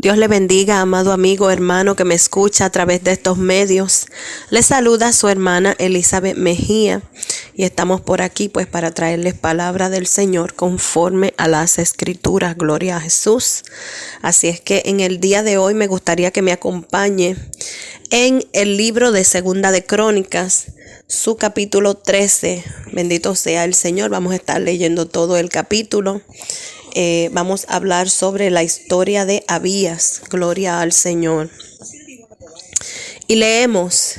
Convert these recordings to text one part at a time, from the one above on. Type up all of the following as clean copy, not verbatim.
Dios le bendiga, amado amigo, hermano que me escucha a través de estos medios. Le saluda su hermana Elizabeth Mejía y estamos por aquí pues para traerles palabra del Señor conforme a las Escrituras. Gloria a Jesús. Así es que en el día de hoy me gustaría que me acompañe en el libro de Segunda de Crónicas, su capítulo 13. Bendito sea el Señor. Vamos a estar leyendo todo el capítulo. Vamos a hablar sobre la historia de Abías. Gloria al Señor. Y leemos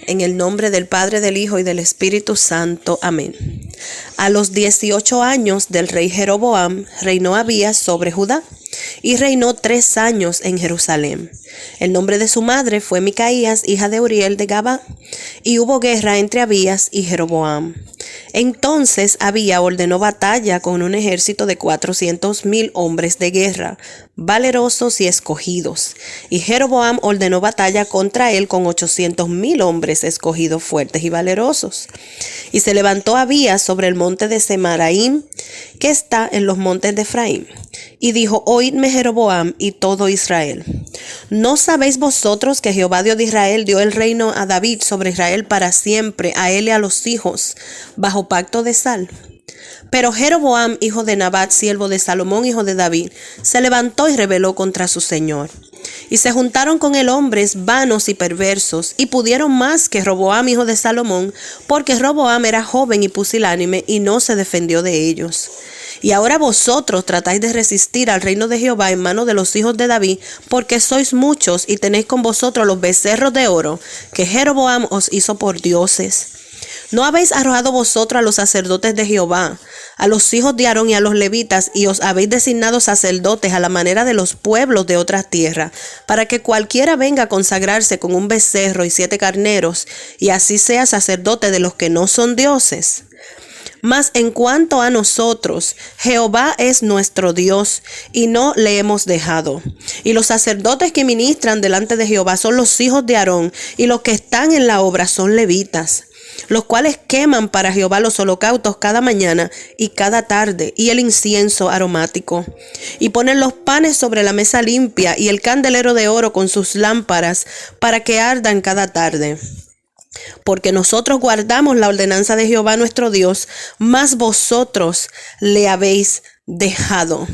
en el nombre del Padre, del Hijo y del Espíritu Santo. Amén. A los 18 años del rey Jeroboam, reinó Abías sobre Judá y reinó 3 años en Jerusalén. El nombre de su madre fue Micaías, hija de Uriel de Gabá, y hubo guerra entre Abías y Jeroboam. Entonces Abías ordenó batalla con un ejército de 400,000 hombres de guerra, valerosos y escogidos. Y Jeroboam ordenó batalla contra él con 800,000 hombres escogidos, fuertes y valerosos. Y se levantó Abías sobre el monte de Semaraim, que está en los montes de Efraín, y dijo: Oídme, Jeroboam y todo Israel. ¿No sabéis vosotros que Jehová Dios de Israel dio el reino a David sobre Israel para siempre, a él y a los hijos, bajo pacto de sal? Pero Jeroboam, hijo de Nabat, siervo de Salomón, hijo de David, se levantó y rebeló contra su señor. Y se juntaron con él hombres vanos y perversos, y pudieron más que Roboam, hijo de Salomón, porque Roboam era joven y pusilánime, y no se defendió de ellos. Y ahora vosotros tratáis de resistir al reino de Jehová en manos de los hijos de David, porque sois muchos y tenéis con vosotros los becerros de oro que Jeroboam os hizo por dioses. ¿No habéis arrojado vosotros a los sacerdotes de Jehová, a los hijos de Aarón y a los levitas, y os habéis designado sacerdotes a la manera de los pueblos de otras tierras, para que cualquiera venga a consagrarse con un becerro y 7 carneros, y así sea sacerdote de los que no son dioses? Mas en cuanto a nosotros, Jehová es nuestro Dios, y no le hemos dejado. Y los sacerdotes que ministran delante de Jehová son los hijos de Aarón, y los que están en la obra son levitas, los cuales queman para Jehová los holocaustos cada mañana y cada tarde, y el incienso aromático. Y ponen los panes sobre la mesa limpia, y el candelero de oro con sus lámparas, para que ardan cada tarde. Porque nosotros guardamos la ordenanza de Jehová nuestro Dios, mas vosotros le habéis dejado.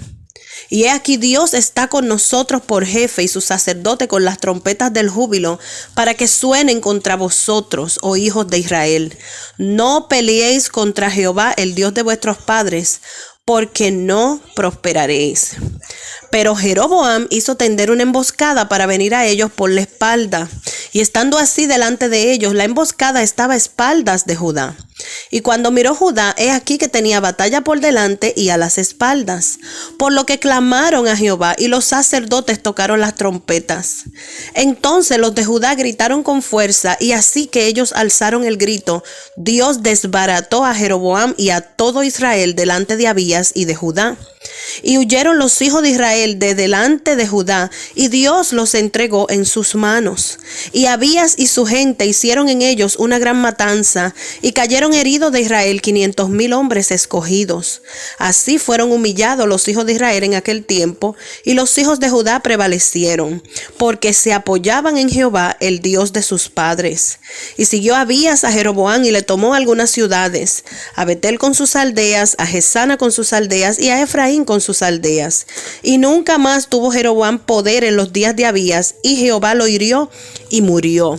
Y he aquí Dios está con nosotros por jefe, y su sacerdote con las trompetas del júbilo, para que suenen contra vosotros, oh hijos de Israel. No peleéis contra Jehová, el Dios de vuestros padres, porque no prosperaréis. Pero Jeroboam hizo tender una emboscada para venir a ellos por la espalda, y estando así delante de ellos, la emboscada estaba a espaldas de Judá. Y cuando miró Judá, he aquí que tenía batalla por delante y a las espaldas, por lo que clamaron a Jehová, y los sacerdotes tocaron las trompetas. Entonces los de Judá gritaron con fuerza, y así que ellos alzaron el grito, Dios desbarató a Jeroboam y a todo Israel delante de Abías y de Judá. Y huyeron los hijos de Israel de delante de Judá, y Dios los entregó en sus manos. Y Abías y su gente hicieron en ellos una gran matanza, y cayeron heridos de Israel 500,000 hombres escogidos. Así fueron humillados los hijos de Israel en aquel tiempo, y los hijos de Judá prevalecieron, porque se apoyaban en Jehová, el Dios de sus padres. Y siguió Abías a Jeroboam y le tomó algunas ciudades, a Betel con sus aldeas, a Gesana con sus aldeas, y a Efraín con sus aldeas. Y nunca más tuvo Jeroboam poder en los días de Abías, y Jehová lo hirió y murió.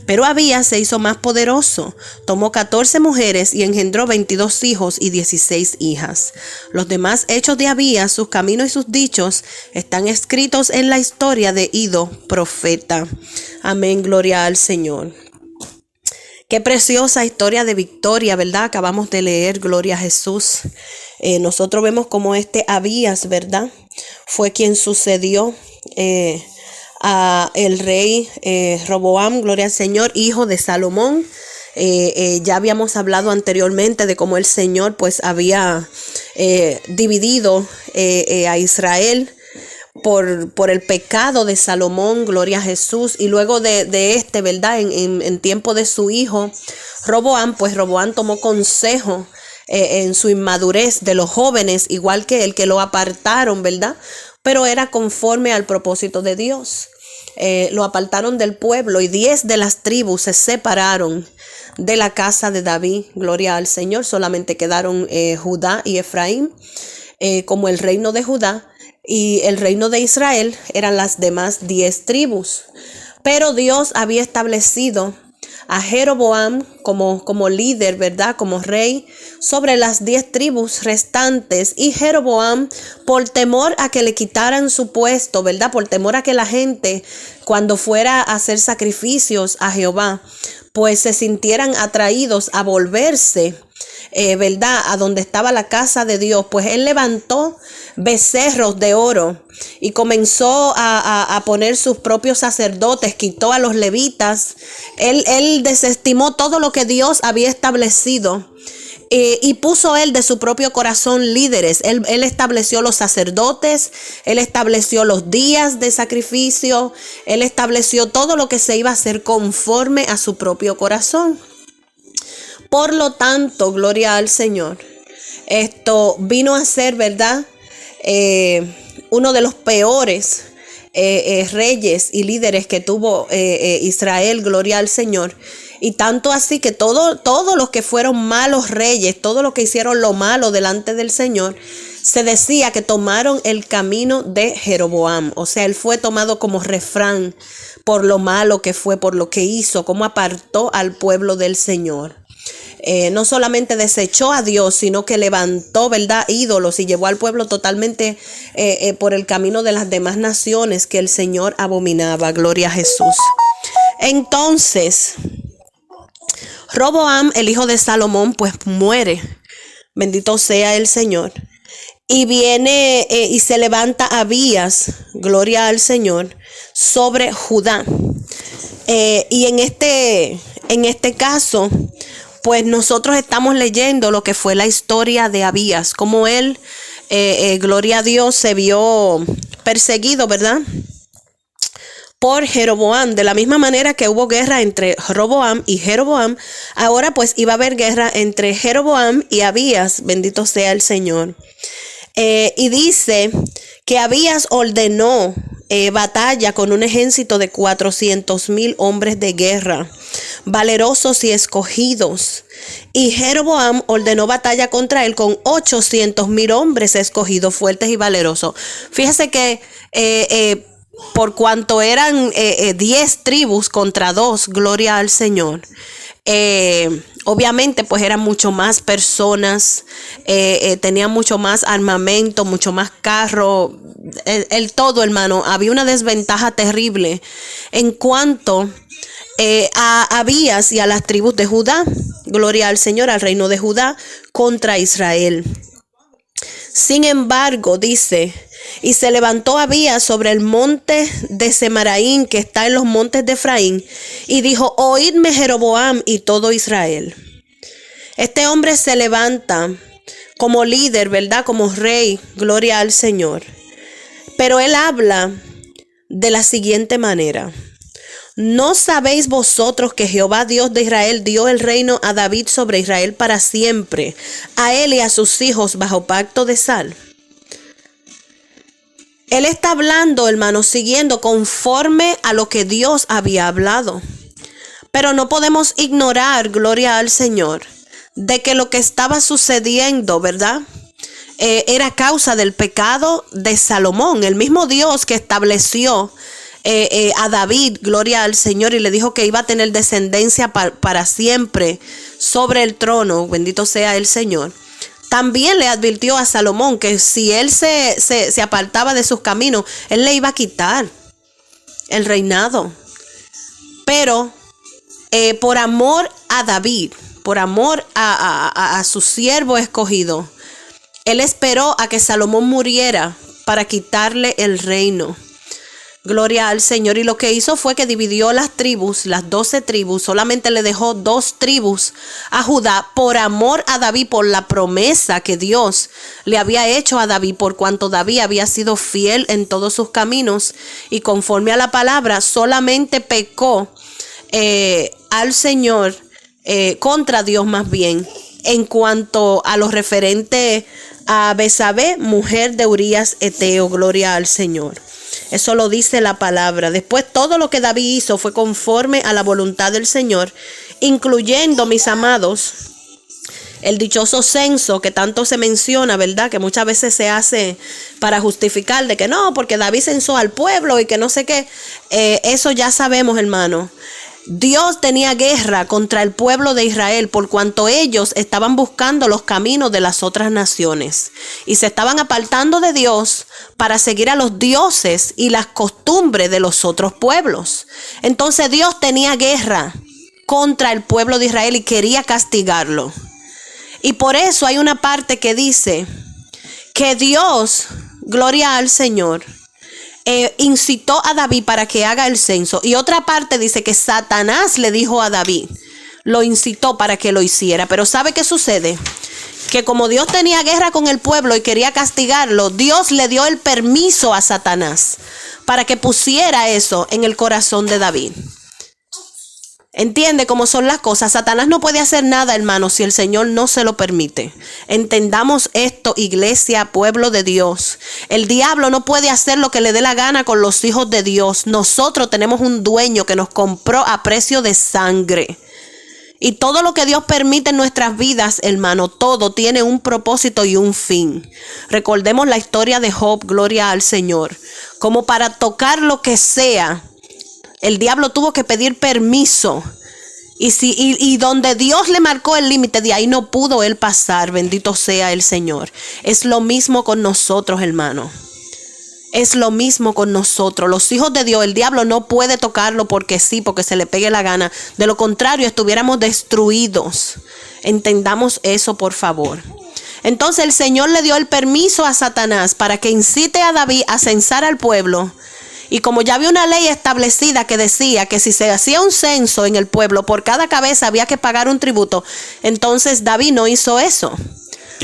Pero Abías se hizo más poderoso, tomó 14 mujeres y engendró 22 hijos y 16 hijas. Los demás hechos de Abías, sus caminos y sus dichos, están escritos en la historia de Ido, profeta. Amén, gloria al Señor. Qué preciosa historia de victoria, ¿verdad? Acabamos de leer, gloria a Jesús. Nosotros vemos como Abías, ¿verdad? Fue quien sucedió a el rey Roboam, gloria al Señor, hijo de Salomón. Ya habíamos hablado anteriormente de cómo el Señor pues había dividido a Israel por el pecado de Salomón, gloria a Jesús, y luego de ¿verdad? En tiempo de su hijo Roboam, pues Roboam tomó consejo en su inmadurez de los jóvenes, igual que el que lo apartaron, ¿verdad? pero era conforme al propósito de Dios. Lo apartaron del pueblo y 10 de las tribus se separaron de la casa de David. Gloria al Señor. Solamente quedaron Judá y Efraín como el reino de Judá, y el reino de Israel eran las demás 10 tribus. Pero Dios había establecido a Jeroboam como líder, ¿verdad? Como rey sobre las 10 tribus restantes. Y Jeroboam, por temor a que le quitaran su puesto, ¿verdad? Por temor a que la gente, cuando fuera a hacer sacrificios a Jehová, pues se sintieran atraídos a volverse, ¿verdad?, a donde estaba la casa de Dios, pues él levantó becerros de oro y comenzó a poner sus propios sacerdotes, quitó a los levitas. Él desestimó todo lo que Dios había establecido. Y puso él de su propio corazón líderes. Él estableció los sacerdotes, él estableció los días de sacrificio, él estableció todo lo que se iba a hacer conforme a su propio corazón. Por lo tanto, gloria al Señor, esto vino a ser, ¿verdad?, uno de los peores reyes y líderes que tuvo Israel, gloria al Señor. Y tanto así que todos los que fueron malos reyes, todos los que hicieron lo malo delante del Señor, se decía que tomaron el camino de Jeroboam. O sea, él fue tomado como refrán por lo malo que fue, por lo que hizo, cómo apartó al pueblo del Señor. No solamente desechó a Dios, sino que levantó, ¿verdad?, ídolos y llevó al pueblo totalmente por el camino de las demás naciones que el Señor abominaba. Gloria a Jesús. Entonces, Roboam, el hijo de Salomón, pues muere. Bendito sea el Señor. Y viene y se levanta Abías, gloria al Señor, sobre Judá. Y en este caso, pues nosotros estamos leyendo lo que fue la historia de Abías, como él, gloria a Dios, se vio perseguido, ¿verdad?, por Jeroboam. De la misma manera que hubo guerra entre Roboam y Jeroboam, ahora pues iba a haber guerra entre Jeroboam y Abías, bendito sea el Señor. Y dice que Abías ordenó batalla con un ejército de 400,000 hombres de guerra, valerosos y escogidos. Y Jeroboam ordenó batalla contra él con 800,000 hombres escogidos, fuertes y valerosos. Fíjese que por cuanto eran 10 tribus contra 2, gloria al Señor. Obviamente pues eran mucho más personas, tenían mucho más armamento, mucho más carro, el todo, hermano. Había una desventaja terrible en cuanto a Abías y a las tribus de Judá, gloria al Señor, al reino de Judá contra Israel. Sin embargo, dice: y se levantó Abías sobre el monte de Semaraín, que está en los montes de Efraín, y dijo: oídme, Jeroboam y todo Israel. Este hombre se levanta como líder, ¿verdad?, como rey, gloria al Señor. Pero él habla de la siguiente manera: ¿no sabéis vosotros que Jehová Dios de Israel dio el reino a David sobre Israel para siempre, a él y a sus hijos bajo pacto de sal? Él está hablando, hermanos, siguiendo conforme a lo que Dios había hablado. Pero no podemos ignorar, gloria al Señor, de que lo que estaba sucediendo, ¿verdad?, era causa del pecado de Salomón. El mismo Dios que estableció a David, gloria al Señor, y le dijo que iba a tener descendencia para siempre sobre el trono, bendito sea el Señor. También le advirtió a Salomón que si él se apartaba de sus caminos, él le iba a quitar el reinado. Pero por amor a David, por amor a su siervo escogido, él esperó a que Salomón muriera para quitarle el reino. Gloria al Señor. Y lo que hizo fue que dividió las tribus, las 12 tribus, solamente le dejó 2 tribus a Judá por amor a David, por la promesa que Dios le había hecho a David, por cuanto David había sido fiel en todos sus caminos y conforme a la palabra. Solamente pecó al Señor, contra Dios más bien, en cuanto a lo referente a Betsabé, mujer de Urías Eteo. Gloria al Señor. Eso lo dice la palabra. Después todo lo que David hizo fue conforme a la voluntad del Señor, incluyendo, mis amados, el dichoso censo que tanto se menciona, ¿verdad? Que muchas veces se hace para justificar de que no, porque David censó al pueblo y que no sé qué. Eso ya sabemos, hermano. Dios tenía guerra contra el pueblo de Israel por cuanto ellos estaban buscando los caminos de las otras naciones y se estaban apartando de Dios para seguir a los dioses y las costumbres de los otros pueblos. Entonces Dios tenía guerra contra el pueblo de Israel y quería castigarlo. Y por eso hay una parte que dice que Dios, gloria al Señor, incitó a David para que haga el censo. Y otra parte dice que Satanás le dijo a David, lo incitó para que lo hiciera. Pero ¿sabe qué sucede? Que como Dios tenía guerra con el pueblo y quería castigarlo, Dios le dio el permiso a Satanás para que pusiera eso en el corazón de David. ¿Entiende cómo son las cosas? Satanás no puede hacer nada, hermano, si el Señor no se lo permite. Entendamos esto, iglesia, pueblo de Dios. El diablo no puede hacer lo que le dé la gana con los hijos de Dios. Nosotros tenemos un dueño que nos compró a precio de sangre. Y todo lo que Dios permite en nuestras vidas, hermano, todo tiene un propósito y un fin. Recordemos la historia de Job, gloria al Señor. Como para tocar lo que sea, el diablo tuvo que pedir permiso. Y donde Dios le marcó el límite, de ahí no pudo él pasar. Bendito sea el Señor. Es lo mismo con nosotros, hermano. Es lo mismo con nosotros. Los hijos de Dios, el diablo no puede tocarlo porque sí, porque se le pegue la gana. De lo contrario, estuviéramos destruidos. Entendamos eso, por favor. Entonces el Señor le dio el permiso a Satanás para que incite a David a censar al pueblo. Y como ya había una ley establecida que decía que si se hacía un censo en el pueblo, por cada cabeza había que pagar un tributo, entonces David no hizo eso.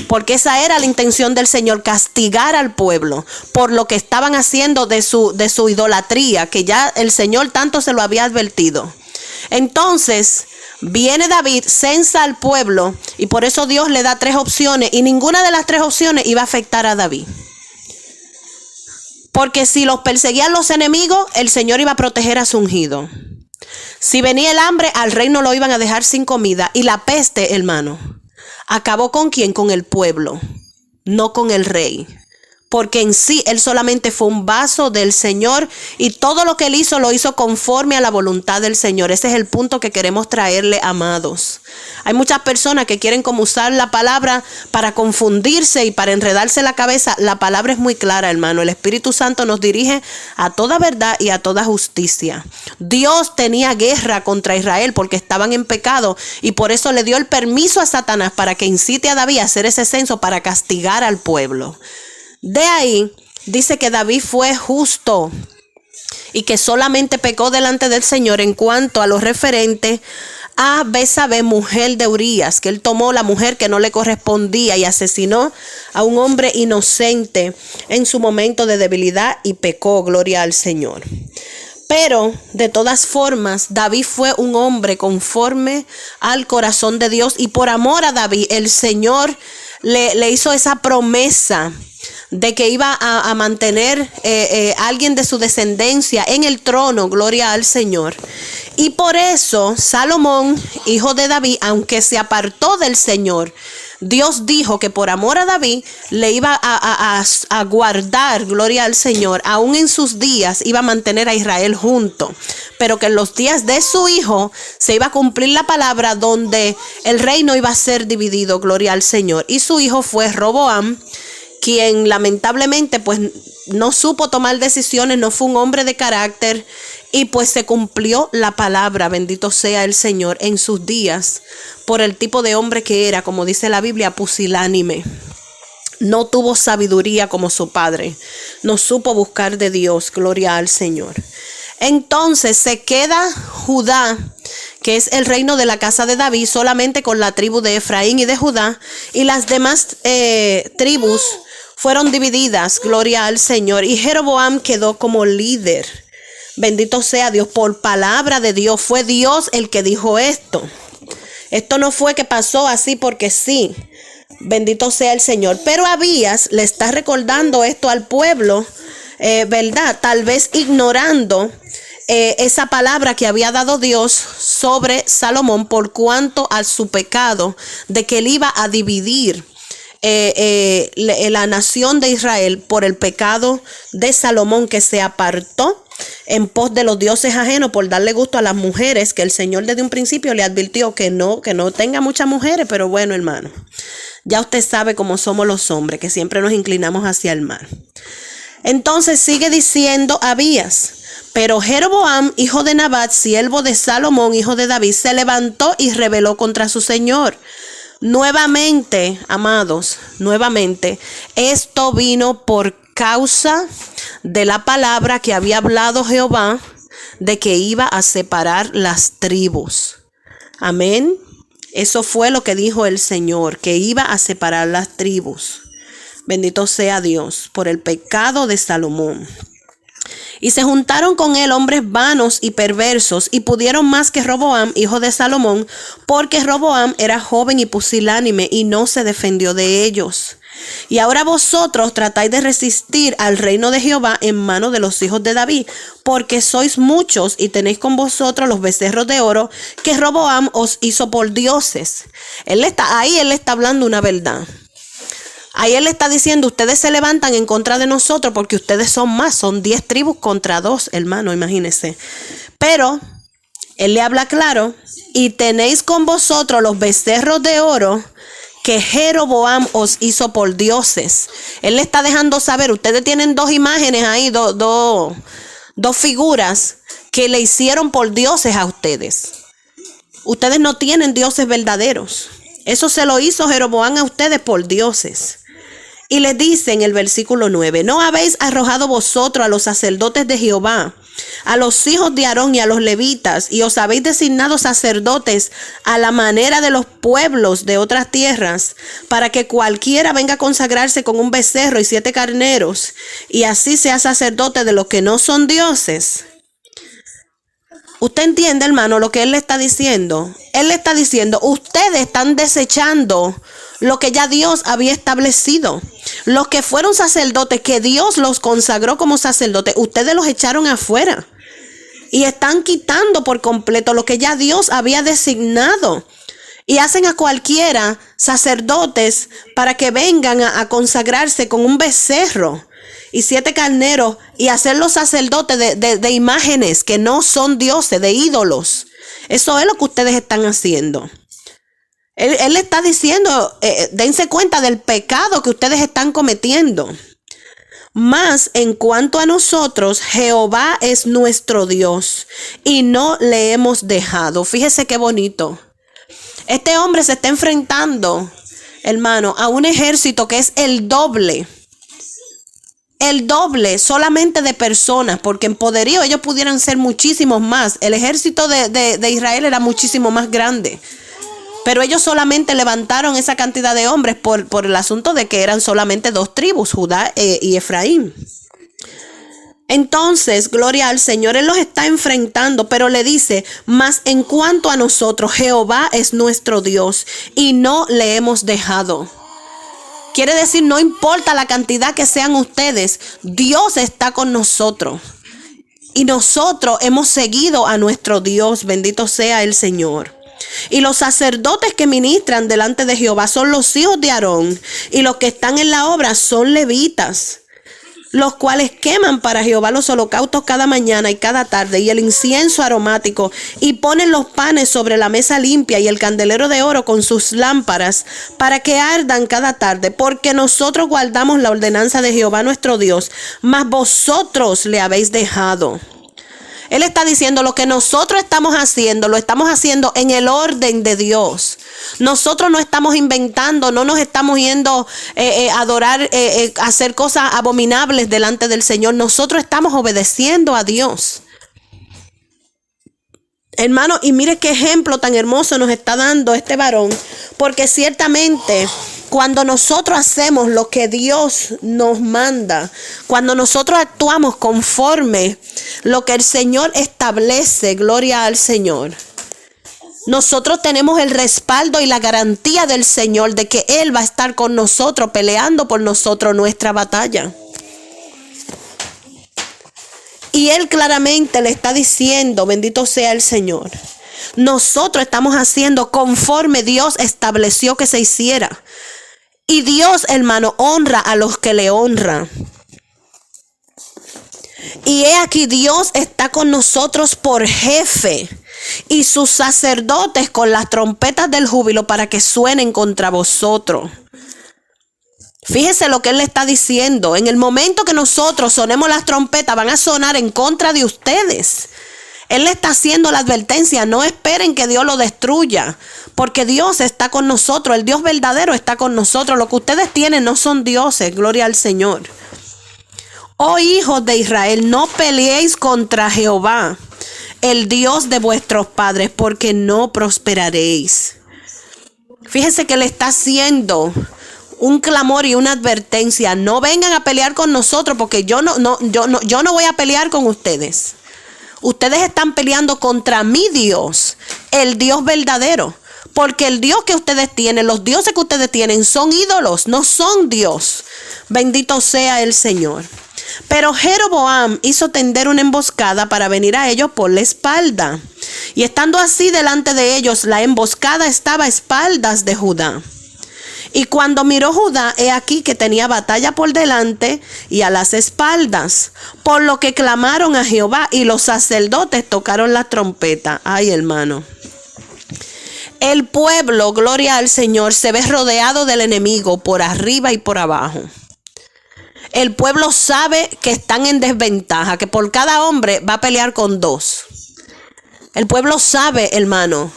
Porque esa era la intención del Señor, castigar al pueblo por lo que estaban haciendo de su idolatría, que ya el Señor tanto se lo había advertido. Entonces viene David, censa al pueblo, y por eso Dios le da 3 opciones, y ninguna de las 3 opciones iba a afectar a David. Porque si los perseguían los enemigos, el Señor iba a proteger a su ungido. Si venía el hambre, al rey no lo iban a dejar sin comida. Y la peste, hermano, acabó ¿con quién? Con el pueblo, no con el rey. Porque en sí, él solamente fue un vaso del Señor y todo lo que él hizo, lo hizo conforme a la voluntad del Señor. Ese es el punto que queremos traerle, amados. Hay muchas personas que quieren como usar la palabra para confundirse y para enredarse la cabeza. La palabra es muy clara, hermano. El Espíritu Santo nos dirige a toda verdad y a toda justicia. Dios tenía guerra contra Israel porque estaban en pecado y por eso le dio el permiso a Satanás para que incite a David a hacer ese censo para castigar al pueblo. De ahí dice que David fue justo y que solamente pecó delante del Señor en cuanto a lo referente a Betsabé, mujer de Urías, que él tomó la mujer que no le correspondía y asesinó a un hombre inocente en su momento de debilidad y pecó, gloria al Señor. Pero de todas formas, David fue un hombre conforme al corazón de Dios y por amor a David, el Señor le hizo esa promesa de que iba a mantener alguien de su descendencia en el trono, gloria al Señor. Y por eso Salomón, hijo de David, aunque se apartó del Señor, Dios dijo que por amor a David le iba a guardar, gloria al Señor, aún en sus días iba a mantener a Israel junto, pero que en los días de su hijo se iba a cumplir la palabra donde el reino iba a ser dividido, gloria al Señor. Y su hijo fue Roboam, quien lamentablemente pues no supo tomar decisiones, no fue un hombre de carácter y pues se cumplió la palabra, bendito sea el Señor, en sus días por el tipo de hombre que era, como dice la Biblia, pusilánime. No tuvo sabiduría como su padre, no supo buscar de Dios, gloria al Señor. Entonces se queda Judá, que es el reino de la casa de David, solamente con la tribu de Efraín y de Judá, y las demás tribus fueron divididas, gloria al Señor, y Jeroboam quedó como líder. Bendito sea Dios, por palabra de Dios, fue Dios el que dijo esto. Esto no fue que pasó así porque sí. Bendito sea el Señor. Pero Abías le está recordando esto al pueblo, ¿verdad? Tal vez ignorando esa palabra que había dado Dios sobre Salomón por cuanto a su pecado de que él iba a dividir la nación de Israel por el pecado de Salomón, que se apartó en pos de los dioses ajenos por darle gusto a las mujeres, que el Señor desde un principio le advirtió que no tenga muchas mujeres. Pero bueno, hermano, ya usted sabe cómo somos los hombres, que siempre nos inclinamos hacia el mal. Entonces sigue diciendo Abías: pero Jeroboam, hijo de Nabat, siervo de Salomón, hijo de David, se levantó y rebeló contra su señor. Nuevamente, amados, esto vino por causa de la palabra que había hablado Jehová de que iba a separar las tribus. Amén. Eso fue lo que dijo el Señor, que iba a separar las tribus. Bendito sea Dios por el pecado de Salomón. Y se juntaron con él hombres vanos y perversos, y pudieron más que Roboam, hijo de Salomón, porque Roboam era joven y pusilánime, y no se defendió de ellos. Y ahora vosotros tratáis de resistir al reino de Jehová en mano de los hijos de David, porque sois muchos y tenéis con vosotros los becerros de oro que Roboam os hizo por dioses. Él está hablando una verdad. Ahí él está diciendo: ustedes se levantan en contra de nosotros porque ustedes son más, son 10 tribus contra 2, hermano, imagínense. Pero él le habla claro: y tenéis con vosotros los becerros de oro que Jeroboam os hizo por dioses. Él le está dejando saber: ustedes tienen 2 imágenes ahí, dos figuras que le hicieron por dioses a ustedes. Ustedes no tienen dioses verdaderos. Eso se lo hizo Jeroboam a ustedes por dioses. Y les dice en el versículo 9: ¿no habéis arrojado vosotros a los sacerdotes de Jehová, a los hijos de Aarón y a los levitas, y os habéis designado sacerdotes a la manera de los pueblos de otras tierras, para que cualquiera venga a consagrarse con un becerro y 7 carneros, y así sea sacerdote de los que no son dioses? ¿Usted entiende, hermano, lo que él le está diciendo? Él le está diciendo: ustedes están desechando lo que ya Dios había establecido. Los que fueron sacerdotes, que Dios los consagró como sacerdotes, ustedes los echaron afuera. Y están quitando por completo lo que ya Dios había designado. Y hacen a cualquiera sacerdotes para que vengan a consagrarse con un becerro y 7 carneros, y hacerlos sacerdotes de imágenes que no son dioses, de ídolos. Eso es lo que ustedes están haciendo. Él le está diciendo: dense cuenta del pecado que ustedes están cometiendo. Mas en cuanto a nosotros, Jehová es nuestro Dios y no le hemos dejado. Fíjese qué bonito. Este hombre se está enfrentando, hermano, a un ejército que es el doble solamente de personas, porque en poderío ellos pudieran ser muchísimos más. El ejército de Israel era muchísimo más grande, pero ellos solamente levantaron esa cantidad de hombres por el asunto de que eran solamente 2 tribus, Judá y Efraín. Entonces, gloria al Señor, Él los está enfrentando, pero le dice: mas en cuanto a nosotros, Jehová es nuestro Dios y no le hemos dejado. Quiere decir, no importa la cantidad que sean ustedes, Dios está con nosotros. Y nosotros hemos seguido a nuestro Dios, bendito sea el Señor. Y los sacerdotes que ministran delante de Jehová son los hijos de Aarón, y los que están en la obra son levitas, los cuales queman para Jehová los holocaustos cada mañana y cada tarde, y el incienso aromático, y ponen los panes sobre la mesa limpia y el candelero de oro con sus lámparas, para que ardan cada tarde, porque nosotros guardamos la ordenanza de Jehová nuestro Dios, mas vosotros le habéis dejado. Él está diciendo: lo que nosotros estamos haciendo, lo estamos haciendo en el orden de Dios. Nosotros no estamos inventando, no nos estamos yendo a adorar, a hacer cosas abominables delante del Señor. Nosotros estamos obedeciendo a Dios. Hermano, y mire qué ejemplo tan hermoso nos está dando este varón, porque ciertamente cuando nosotros hacemos lo que Dios nos manda, cuando nosotros actuamos conforme lo que el Señor establece, gloria al Señor, Nosotros tenemos el respaldo y la garantía del Señor de que Él va a estar con nosotros, peleando por nosotros nuestra batalla. Y Él claramente le está diciendo, bendito sea el Señor, nosotros estamos haciendo conforme Dios estableció que se hiciera. Y Dios, hermano, honra a los que le honran. Y he aquí, Dios está con nosotros por jefe, y sus sacerdotes con las trompetas del júbilo para que suenen contra vosotros. Fíjese lo que Él le está diciendo. En el momento que nosotros sonemos las trompetas, van a sonar en contra de ustedes. Él le está haciendo la advertencia: no esperen que Dios lo destruya, porque Dios está con nosotros. El Dios verdadero está con nosotros. Lo que ustedes tienen no son dioses. Gloria al Señor. Oh hijos de Israel, no peleéis contra Jehová, el Dios de vuestros padres, porque no prosperaréis. Fíjese que le está haciendo un clamor y una advertencia: no vengan a pelear con nosotros, porque yo no voy a pelear con ustedes. Ustedes están peleando contra mi Dios, el Dios verdadero, porque el Dios que ustedes tienen, los dioses que ustedes tienen son ídolos, no son Dios. Bendito sea el Señor. Pero Jeroboam hizo tender una emboscada para venir a ellos por la espalda. Y estando así delante de ellos, la emboscada estaba a espaldas de Judá. Y cuando miró Judá, he aquí que tenía batalla por delante y a las espaldas, por lo que clamaron a Jehová, y los sacerdotes tocaron la trompeta. Ay, hermano. El pueblo, gloria al Señor, se ve rodeado del enemigo por arriba y por abajo. El pueblo sabe que están en desventaja, que por cada hombre va a pelear con dos. El pueblo sabe, hermano,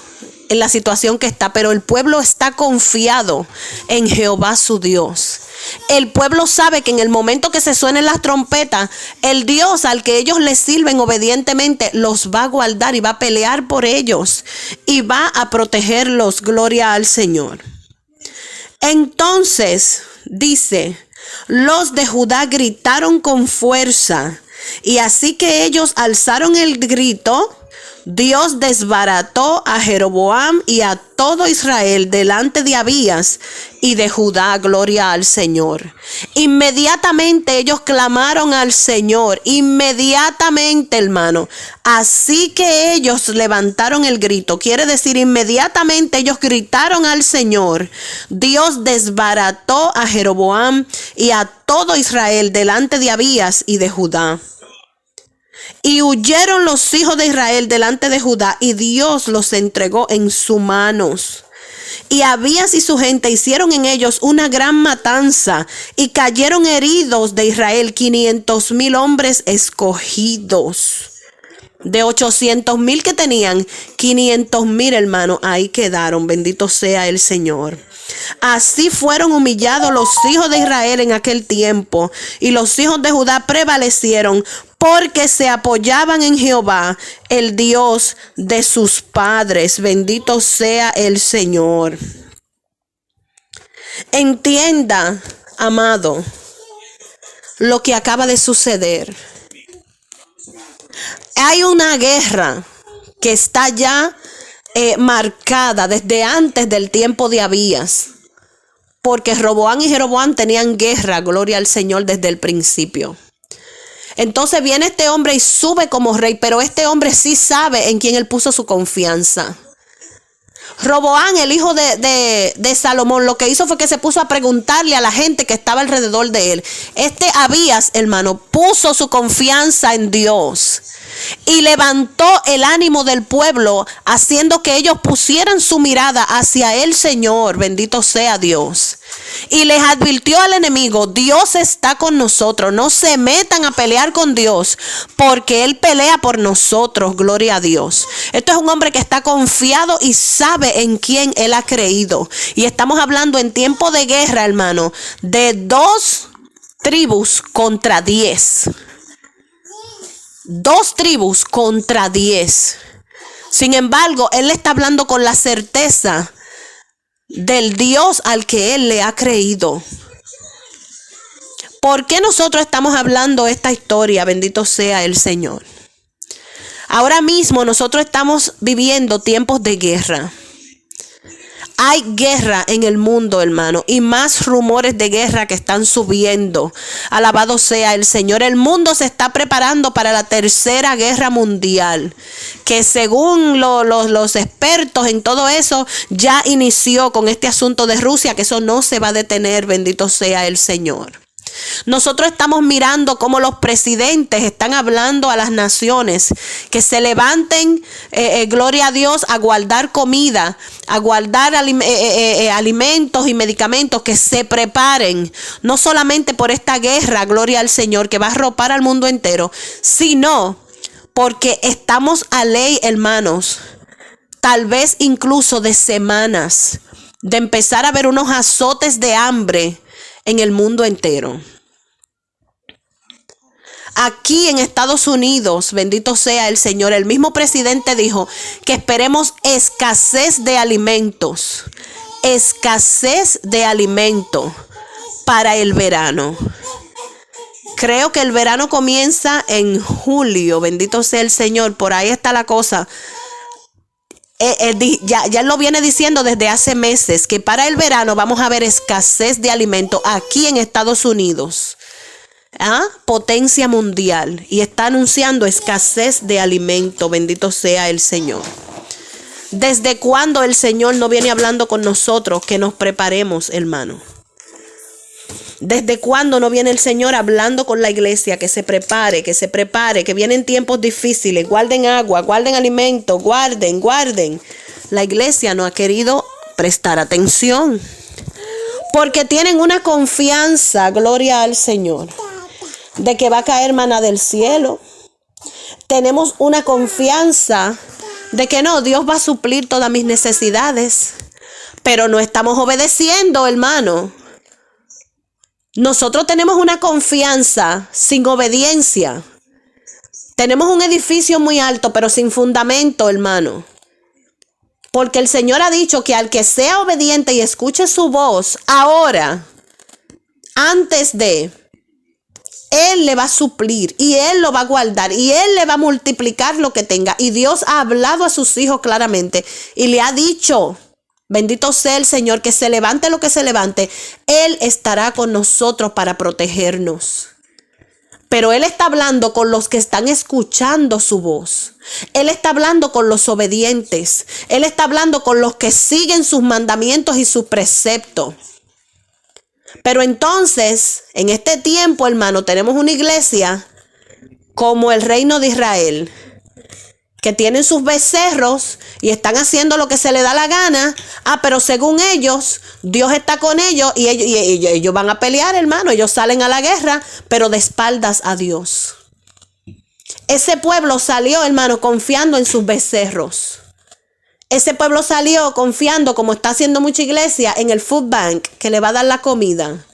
en la situación que está, pero el pueblo está confiado en Jehová su Dios. El pueblo sabe que en el momento que se suenen las trompetas, el Dios al que ellos le sirven obedientemente los va a guardar y va a pelear por ellos y va a protegerlos. Gloria al Señor. Entonces dice: los de Judá gritaron con fuerza, y así que ellos alzaron el grito, Dios desbarató a Jeroboam y a todo Israel delante de Abías y de Judá. Gloria al Señor. Inmediatamente ellos clamaron al Señor. Inmediatamente, hermano. Así que ellos levantaron el grito. Quiere decir, inmediatamente ellos gritaron al Señor. Dios desbarató a Jeroboam y a todo Israel delante de Abías y de Judá. Y huyeron los hijos de Israel delante de Judá, y Dios los entregó en sus manos. Y Abías y su gente hicieron en ellos una gran matanza, y cayeron heridos de Israel 500,000 hombres escogidos. De 800,000 que tenían, 500,000, hermano, ahí quedaron. Bendito sea el Señor. Así fueron humillados los hijos de Israel en aquel tiempo, y los hijos de Judá prevalecieron, porque se apoyaban en Jehová, el Dios de sus padres. Bendito sea el Señor. Entienda, amado, lo que acaba de suceder. Hay una guerra que está ya marcada desde antes del tiempo de Abías, porque Roboam y Jeroboam tenían guerra, gloria al Señor, desde el principio. Entonces viene este hombre y sube como rey, pero este hombre sí sabe en quién él puso su confianza. Roboam, el hijo de Salomón, lo que hizo fue que se puso a preguntarle a la gente que estaba alrededor de él. Este Abías, hermano, puso su confianza en Dios y levantó el ánimo del pueblo, haciendo que ellos pusieran su mirada hacia el Señor. Bendito sea Dios. Y les advirtió al enemigo: Dios está con nosotros, no se metan a pelear con Dios, porque Él pelea por nosotros. Gloria a Dios. Esto es un hombre que está confiado y sabe en quién él ha creído. Y estamos hablando en tiempo de guerra, hermano, de 2 tribus contra 10. 2 tribus contra 10. Sin embargo, él está hablando con la certeza del Dios al que él le ha creído. ¿Por qué nosotros estamos hablando esta historia? Bendito sea el Señor. Ahora mismo nosotros estamos viviendo tiempos de guerra. Hay guerra en el mundo, hermano, y más rumores de guerra que están subiendo. Alabado sea el Señor. El mundo se está preparando para la tercera guerra mundial, que según los expertos en todo eso, ya inició con este asunto de Rusia, que eso no se va a detener, bendito sea el Señor. Nosotros estamos mirando cómo los presidentes están hablando a las naciones que se levanten, gloria a Dios, a guardar comida, a guardar alimentos y medicamentos, que se preparen, no solamente por esta guerra, gloria al Señor, que va a arropar al mundo entero, sino porque estamos a ley, hermanos, tal vez incluso de semanas, de empezar a ver unos azotes de hambre en el mundo entero. Aquí en Estados Unidos, bendito sea el Señor, el mismo presidente dijo que esperemos escasez de alimentos para el verano. Creo que el verano comienza en julio, bendito sea el Señor, por ahí está la cosa. Ya él lo viene diciendo desde hace meses, que para el verano vamos a ver escasez de alimentos aquí en Estados Unidos. Potencia mundial. Y está anunciando escasez de alimentos. Bendito sea el Señor. ¿Desde cuándo el Señor no viene hablando con nosotros que nos preparemos, hermano? ¿Desde cuándo no viene el Señor hablando con la iglesia que se prepare, que vienen tiempos difíciles? Guarden agua, guarden alimento, guarden. La iglesia no ha querido prestar atención porque tienen una confianza, gloria al Señor, de que va a caer maná del cielo. Tenemos una confianza de que no, Dios va a suplir todas mis necesidades, pero no estamos obedeciendo, hermano. Nosotros tenemos una confianza sin obediencia. Tenemos un edificio muy alto, pero sin fundamento, hermano. Porque el Señor ha dicho que al que sea obediente y escuche su voz ahora, antes de, Él le va a suplir y Él lo va a guardar y Él le va a multiplicar lo que tenga. Y Dios ha hablado a sus hijos claramente y le ha dicho, bendito sea el Señor, que se levante lo que se levante, Él estará con nosotros para protegernos. Pero Él está hablando con los que están escuchando su voz. Él está hablando con los obedientes. Él está hablando con los que siguen sus mandamientos y sus preceptos. Pero entonces, en este tiempo, hermano, tenemos una iglesia como el reino de Israel, que tienen sus becerros y están haciendo lo que se le da la gana. Pero según ellos, Dios está con ellos y ellos van a pelear, hermano. Ellos salen a la guerra, pero de espaldas a Dios. Ese pueblo salió, hermano, confiando en sus becerros. Ese pueblo salió confiando, como está haciendo mucha iglesia, en el food bank que le va a dar la comida.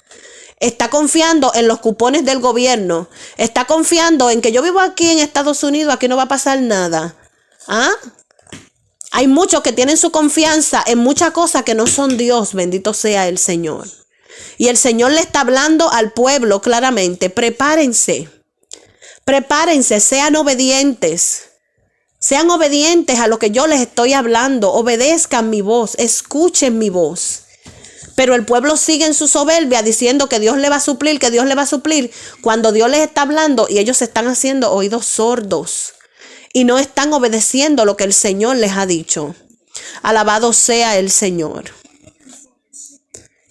Está confiando en los cupones del gobierno. Está confiando en que yo vivo aquí en Estados Unidos, aquí no va a pasar nada. Hay muchos que tienen su confianza en muchas cosas que no son Dios, bendito sea el Señor. Y el Señor le está hablando al pueblo claramente, prepárense, sean obedientes. Sean obedientes a lo que yo les estoy hablando. Obedezcan mi voz. Escuchen mi voz. Pero el pueblo sigue en su soberbia diciendo que Dios le va a suplir, que Dios le va a suplir. Cuando Dios les está hablando y ellos se están haciendo oídos sordos. Y no están obedeciendo lo que el Señor les ha dicho. Alabado sea el Señor.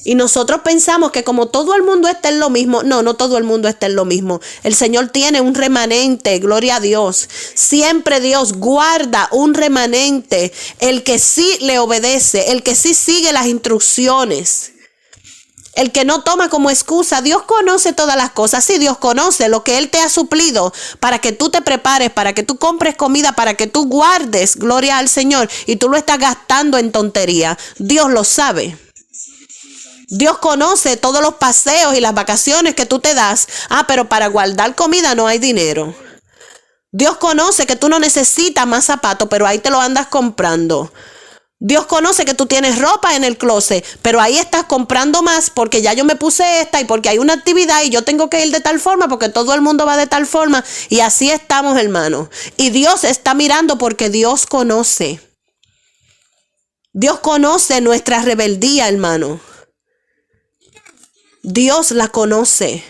Y nosotros pensamos que como todo el mundo está en lo mismo, no todo el mundo está en lo mismo. El Señor tiene un remanente, gloria a Dios. Siempre Dios guarda un remanente, el que sí le obedece, el que sí sigue las instrucciones, el que no toma como excusa. Dios conoce todas las cosas. Sí, Dios conoce lo que Él te ha suplido para que tú te prepares, para que tú compres comida, para que tú guardes, gloria al Señor, y tú lo estás gastando en tontería. Dios lo sabe. Dios conoce todos los paseos y las vacaciones que tú te das. Pero para guardar comida no hay dinero. Dios conoce que tú no necesitas más zapatos, pero ahí te lo andas comprando. Dios conoce que tú tienes ropa en el closet, pero ahí estás comprando más porque ya yo me puse esta y porque hay una actividad y yo tengo que ir de tal forma porque todo el mundo va de tal forma. Y así estamos, hermano. Y Dios está mirando porque Dios conoce. Dios conoce nuestra rebeldía, hermano. Dios la conoce.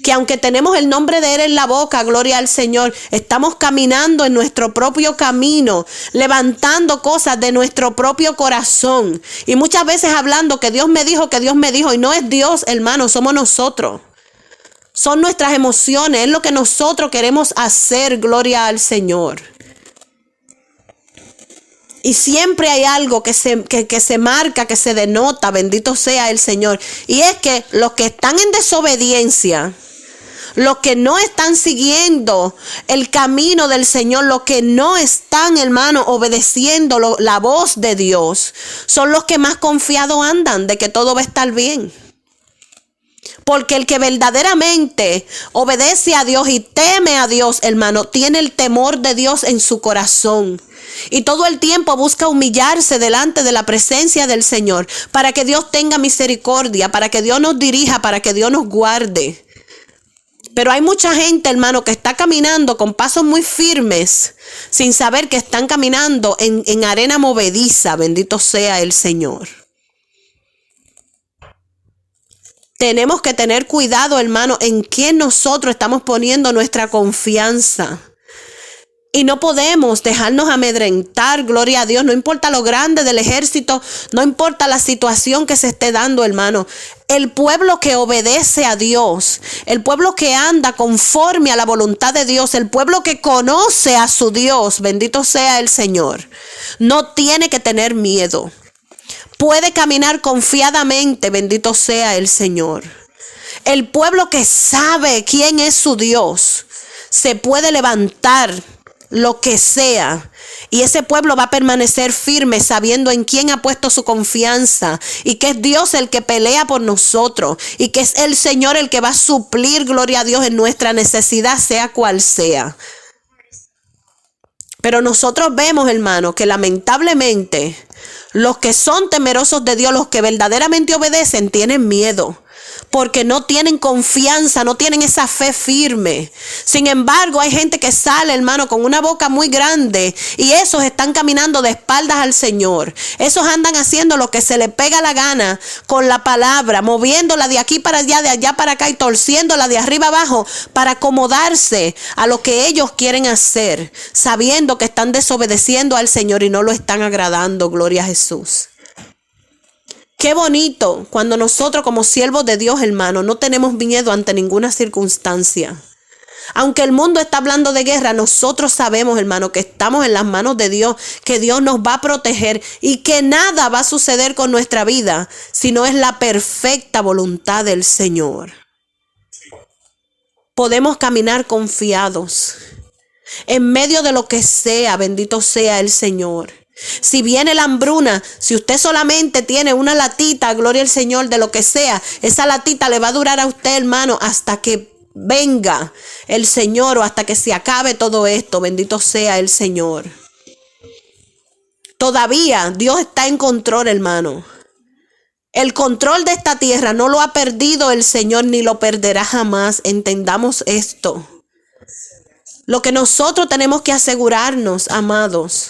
Que aunque tenemos el nombre de Él en la boca, gloria al Señor, estamos caminando en nuestro propio camino, levantando cosas de nuestro propio corazón. Y muchas veces hablando que Dios me dijo, y no es Dios, hermano, somos nosotros. Son nuestras emociones, es lo que nosotros queremos hacer, gloria al Señor. Y siempre hay algo que se marca, que se denota, bendito sea el Señor. Y es que los que están en desobediencia, los que no están siguiendo el camino del Señor, los que no están, hermano, obedeciendo la voz de Dios, son los que más confiados andan de que todo va a estar bien. Porque el que verdaderamente obedece a Dios y teme a Dios, hermano, tiene el temor de Dios en su corazón. Y todo el tiempo busca humillarse delante de la presencia del Señor para que Dios tenga misericordia, para que Dios nos dirija, para que Dios nos guarde. Pero hay mucha gente, hermano, que está caminando con pasos muy firmes sin saber que están caminando en arena movediza. Bendito sea el Señor. Tenemos que tener cuidado, hermano, en quién nosotros estamos poniendo nuestra confianza. Y no podemos dejarnos amedrentar, gloria a Dios. No importa lo grande del ejército, no importa la situación que se esté dando, hermano. El pueblo que obedece a Dios, el pueblo que anda conforme a la voluntad de Dios, el pueblo que conoce a su Dios, bendito sea el Señor, no tiene que tener miedo. Puede caminar confiadamente, bendito sea el Señor. El pueblo que sabe quién es su Dios, se puede levantar lo que sea, y ese pueblo va a permanecer firme sabiendo en quién ha puesto su confianza y que es Dios el que pelea por nosotros y que es el Señor el que va a suplir, gloria a Dios, en nuestra necesidad, sea cual sea. Pero nosotros vemos, hermano, que lamentablemente los que son temerosos de Dios, los que verdaderamente obedecen, tienen miedo. Porque no tienen confianza, no tienen esa fe firme. Sin embargo, hay gente que sale, hermano, con una boca muy grande y esos están caminando de espaldas al Señor. Esos andan haciendo lo que se les pega la gana con la palabra, moviéndola de aquí para allá, de allá para acá y torciéndola de arriba abajo para acomodarse a lo que ellos quieren hacer, sabiendo que están desobedeciendo al Señor y no lo están agradando. Gloria a Jesús. Qué bonito cuando nosotros como siervos de Dios, hermano, no tenemos miedo ante ninguna circunstancia. Aunque el mundo está hablando de guerra, nosotros sabemos, hermano, que estamos en las manos de Dios, que Dios nos va a proteger y que nada va a suceder con nuestra vida si no es la perfecta voluntad del Señor. Podemos caminar confiados en medio de lo que sea, bendito sea el Señor. Si viene la hambruna, si usted solamente tiene una latita, gloria al Señor, de lo que sea, esa latita le va a durar a usted, hermano, hasta que venga el Señor o hasta que se acabe todo esto. Bendito sea el Señor. Todavía Dios está en control, hermano. El control de esta tierra no lo ha perdido el Señor ni lo perderá jamás. Entendamos esto. Lo que nosotros tenemos que asegurarnos, amados,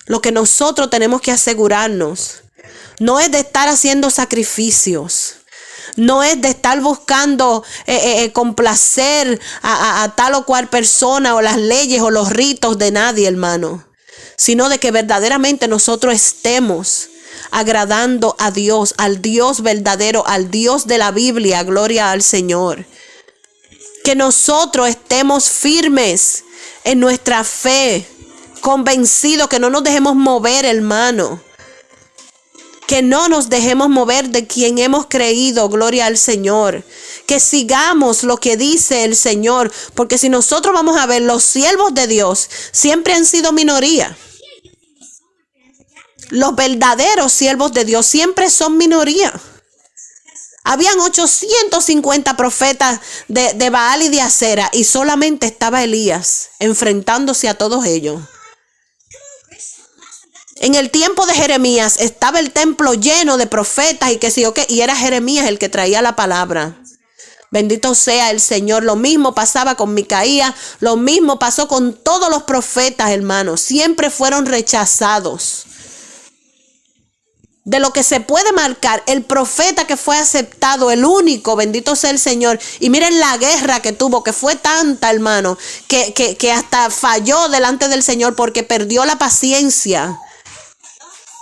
lo que nosotros tenemos que asegurarnos no es de estar haciendo sacrificios, no es de estar buscando complacer a tal o cual persona o las leyes o los ritos de nadie, hermano, sino de que verdaderamente nosotros estemos agradando a Dios, al Dios verdadero, al Dios de la Biblia. Gloria al Señor. Que nosotros estemos firmes en nuestra fe, convencidos, que no nos dejemos mover, hermano. Que no nos dejemos mover de quien hemos creído. Gloria al Señor. Que sigamos lo que dice el Señor. Porque si nosotros vamos a ver, los siervos de Dios siempre han sido minoría. Los verdaderos siervos de Dios siempre son minoría. Habían 850 profetas de Baal y de Acera y solamente estaba Elías enfrentándose a todos ellos. En el tiempo de Jeremías estaba el templo lleno de profetas y que sí o qué, y era Jeremías el que traía la palabra. Bendito sea el Señor. Lo mismo pasaba con Micaías, lo mismo pasó con todos los profetas, hermanos. Siempre fueron rechazados. De lo que se puede marcar, el profeta que fue aceptado, el único, bendito sea el Señor. Y miren la guerra que tuvo, que fue tanta, hermano, que hasta falló delante del Señor porque perdió la paciencia.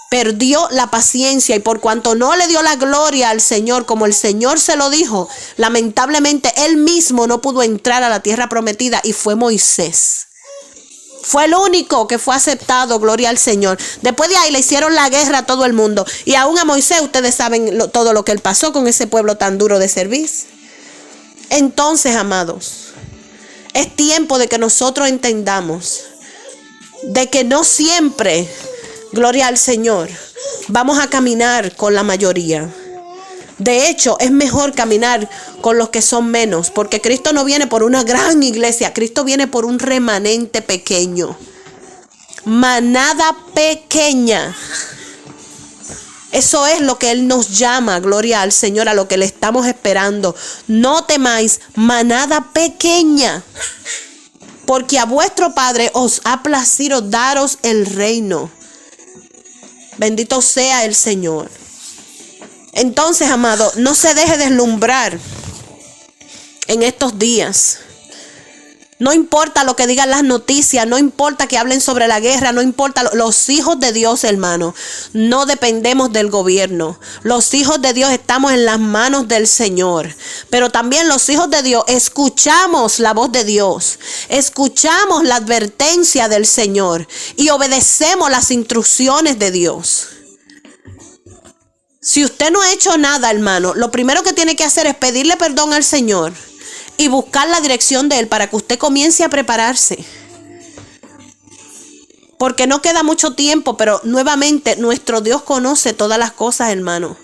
Perdió la paciencia, y por cuanto no le dio la gloria al Señor como el Señor se lo dijo, lamentablemente él mismo no pudo entrar a la tierra prometida, y fue Moisés. Fue el único que fue aceptado, gloria al Señor. Después de ahí le hicieron la guerra a todo el mundo, y aún a Moisés, ustedes saben todo lo que él pasó con ese pueblo tan duro de servir. Entonces, amados, es tiempo de que nosotros entendamos de que no siempre, gloria al Señor, vamos a caminar con la mayoría. De hecho, es mejor caminar con los que son menos, porque Cristo no viene por una gran iglesia, Cristo viene por un remanente pequeño. Manada pequeña. Eso es lo que Él nos llama, gloria al Señor, a lo que le estamos esperando. No temáis, manada pequeña, porque a vuestro Padre os ha placido daros el reino. Bendito sea el Señor. Entonces, amado, no se deje deslumbrar en estos días. No importa lo que digan las noticias, no importa que hablen sobre la guerra, no importa. Los hijos de Dios, hermano, no dependemos del gobierno. Los hijos de Dios estamos en las manos del Señor. Pero también los hijos de Dios escuchamos la voz de Dios, escuchamos la advertencia del Señor y obedecemos las instrucciones de Dios. Si usted no ha hecho nada, hermano, lo primero que tiene que hacer es pedirle perdón al Señor y buscar la dirección de Él para que usted comience a prepararse. Porque no queda mucho tiempo, pero nuevamente nuestro Dios conoce todas las cosas, hermano.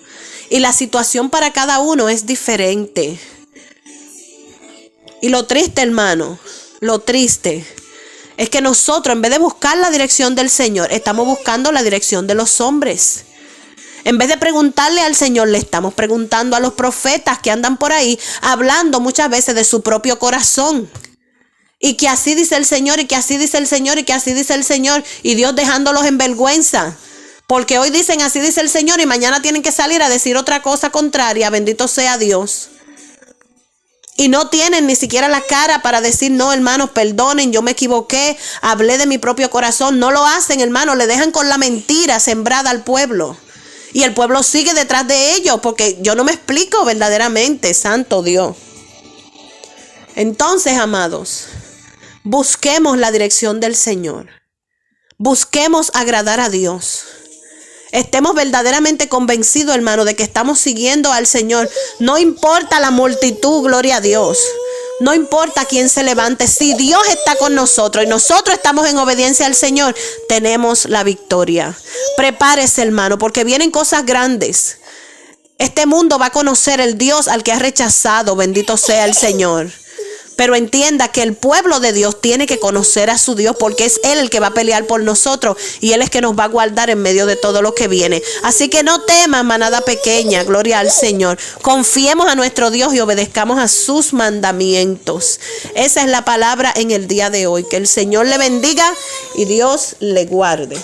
Y la situación para cada uno es diferente. Y lo triste, hermano, lo triste es que nosotros, en vez de buscar la dirección del Señor, estamos buscando la dirección de los hombres. En vez de preguntarle al Señor, le estamos preguntando a los profetas que andan por ahí hablando muchas veces de su propio corazón. Y que así dice el Señor, y que así dice el Señor, y que así dice el Señor. Y Dios dejándolos en vergüenza. Porque hoy dicen así dice el Señor y mañana tienen que salir a decir otra cosa contraria. Bendito sea Dios. Y no tienen ni siquiera la cara para decir, no, hermanos, perdonen, yo me equivoqué, hablé de mi propio corazón. No lo hacen, hermanos, le dejan con la mentira sembrada al pueblo. Y el pueblo sigue detrás de ellos, porque yo no me explico verdaderamente, santo Dios. Entonces, amados, busquemos la dirección del Señor. Busquemos agradar a Dios. Estemos verdaderamente convencidos, hermano, de que estamos siguiendo al Señor. No importa la multitud, gloria a Dios. No importa quién se levante. Si Dios está con nosotros y nosotros estamos en obediencia al Señor, tenemos la victoria. Prepárese, hermano, porque vienen cosas grandes. Este mundo va a conocer el Dios al que ha rechazado. Bendito sea el Señor. Pero entienda que el pueblo de Dios tiene que conocer a su Dios, porque es Él el que va a pelear por nosotros y Él es que nos va a guardar en medio de todo lo que viene. Así que no temas, manada pequeña, gloria al Señor. Confiemos a nuestro Dios y obedezcamos a sus mandamientos. Esa es la palabra en el día de hoy. Que el Señor le bendiga y Dios le guarde.